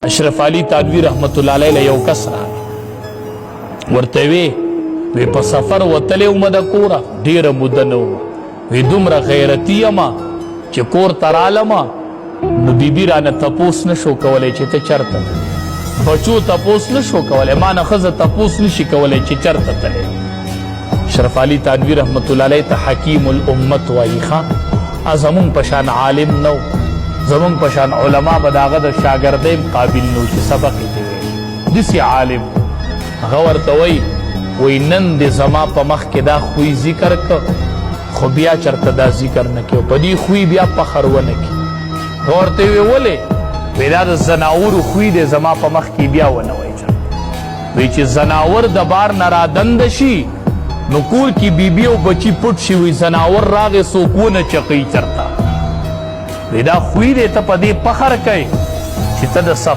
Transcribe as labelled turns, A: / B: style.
A: اشرف علي تانوی رحمت الله علیه یو کس راغی ورته وی په سفر وتلی ومه د کوره ډېره موده نه وی دومره غیرتي یمه چې کور ته رالمه نو بیبي رانه تپوس نه شو کولی چې ته چېرته بچو تپوس نه شو کولی ما نه ښځه تپوس نشي کولی چې چېرته تلی اشرف علي تانوی رحمت الله علیه ته حکیم الامت وایي ښه زمونږ په شان عالم نه و زمونږ په شان علما به د هغه د شاګردۍ قابل نه و چې سبق یې ته ویل داسې عالم هغه ورته وایي نن دې زما په مخ کې دا خوی ذکر که خو بیا چرته دا ذکر نه کې په دې خوی بیا فخر ونه کړي ورته ویې ولې وی دا د زناورو خوی دی زما په مخ کې بیا ونه وایي چرته وی چې زناور د بار نه رادنده شي نو کور کې بیبي او بچي پټ شي وي زناور راغې څوک ونه چقي چرته وی دا خوی دی ته په دې فخر کوې چې ته د